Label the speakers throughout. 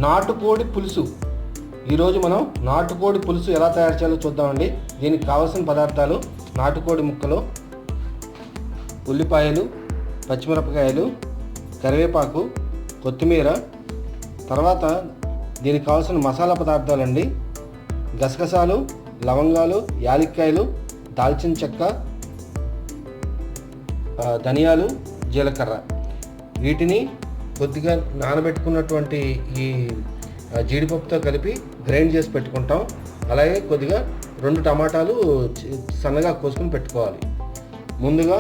Speaker 1: నాటుకోడి పులుసు. ఈరోజు మనం నాటుకోడి పులుసు ఎలా తయారు చేయాలో చూద్దామండి. దీనికి కావాల్సిన పదార్థాలు: నాటుకోడి ముక్కలు, ఉల్లిపాయలు, పచ్చిమిరపకాయలు, కరివేపాకు, కొత్తిమీర. తర్వాత దీనికి కావాల్సిన మసాలా పదార్థాలండి: గసగసాలు, లవంగాలు, యాలక్కాయలు, దాల్చిన చెక్క, ధనియాలు, జీలకర్ర. వీటిని కొద్దిగా నానబెట్టుకున్నటువంటి ఈ జీడిపప్పుతో కలిపి గ్రైండ్ చేసి పెట్టుకుంటాం. అలాగే కొద్దిగా 2 టమాటాలు సన్నగా కోసుకొని పెట్టుకోవాలి. ముందుగా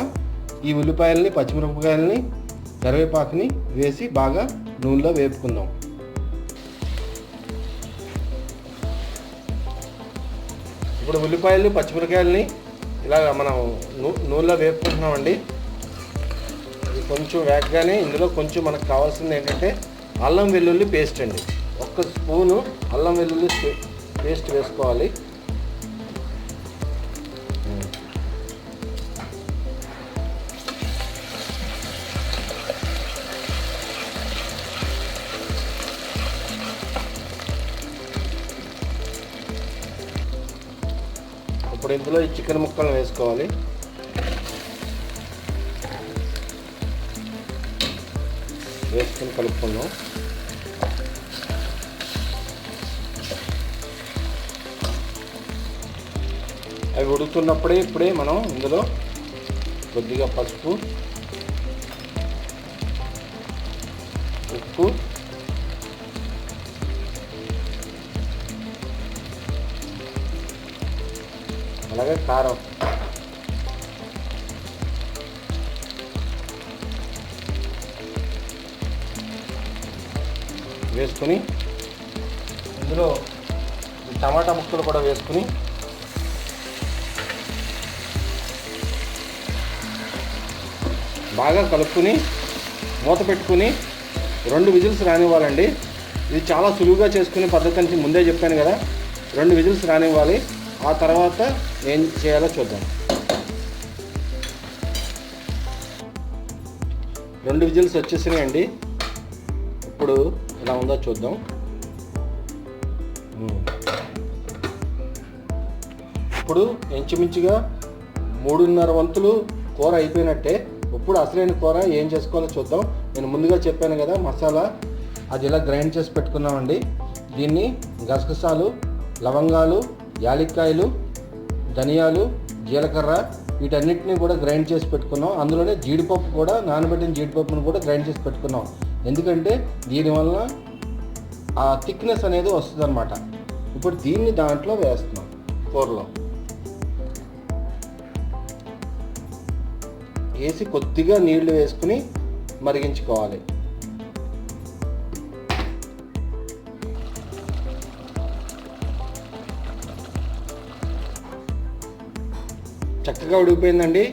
Speaker 1: ఈ ఉల్లిపాయలని, పచ్చిమిరపకాయలని, కరివేపాకుని వేసి బాగా నూనెలో వేపుకుందాం. ఇప్పుడు ఉల్లిపాయలు, పచ్చిమిరపకాయలని ఇలాగ మనం నూనెలో వేపుకుంటున్నామండి. ఇది కొంచెం వేగగానే ఇందులో కొంచెం మనకు కావాల్సింది ఏంటంటే అల్లం వెల్లుల్లి పేస్ట్ అండి. 1 స్పూను అల్లం వెల్లుల్లి పేస్ట్ వేసుకోవాలి. ఇప్పుడు ఇందులో ఈ చికెన్ ముక్కలను వేసుకోవాలి. వేసుకొని కలుపుకుందాం. అవి ఉడుకుతున్నప్పుడే మనం ఇందులో కొద్దిగా పసుపు, ఉప్పు, అలాగే కారం వేసుకొని ఇందులో టమాటా ముక్కలు కూడా వేసుకుని బాగా కలుపుకొని మూత పెట్టుకుని 2 విజిల్స్ రానివ్వాలండి. ఇది చాలా సులువుగా చేసుకునే పద్ధతి అని ముందే చెప్పాను కదా. 2 విజిల్స్ రానివ్వాలి. ఆ తర్వాత ఏం చేయాలో చూద్దాం. 2 విజిల్స్ వచ్చేసినాయండి. ఇప్పుడు ఎలా ఉందో చూద్దాం. ఇప్పుడు ఇంచుమించుగా 3.5 వంతులు కూర అయిపోయినట్టే. ఇప్పుడు అసలైన కూర ఏం చేసుకోవాలో చూద్దాం. నేను ముందుగా చెప్పాను కదా మసాలా, అది ఇలా గ్రైండ్ చేసి పెట్టుకున్నామండి. దీన్ని గసగసాలు, లవంగాలు, యాలక్కాయలు, ధనియాలు, జీలకర్ర వీటన్నిటిని కూడా గ్రైండ్ చేసి పెట్టుకున్నాం. అందులోనే జీడిపప్పు కూడా, నానబెట్టిన జీడిపప్పును కూడా గ్రైండ్ చేసి పెట్టుకున్నాం. ఎందుకంటే దీనివల్ల ఆ థిక్నెస్ అనేది వస్తుంది అన్నమాట. ఇప్పుడు దీన్ని దాంట్లో వేస్తున్నాం కూరలో వేసి కొద్దిగా నీళ్లు వేసుకుని మరిగించుకోవాలి. చక్కగా ఉడికిపోయిందండి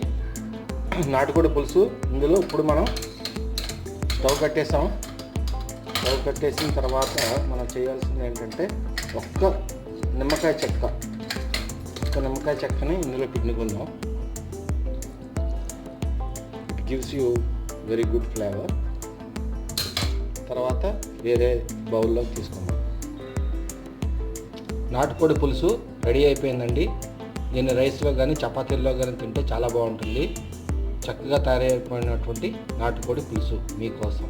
Speaker 1: నాటుకోడి పులుసు. ఇందులో ఇప్పుడు మనం స్టవ్ కట్టేసాం. స్టవ్ కట్టేసిన తర్వాత మనం చేయాల్సింది ఏంటంటే ఒక్క నిమ్మకాయ చెక్కని ఇందులో పిండుకుందాం. It gives you very good flavour. తర్వాత వేరే బౌల్లో తీసుకుందాం. నాటుకోడి పులుసు రెడీ అయిపోయిందండి. దీన్ని రైస్లో కానీ చపాతీల్లో కానీ తింటే చాలా బాగుంటుంది. చక్కగా తయారైపోయినటువంటి నాటుకోడి పులుసు మీకోసం.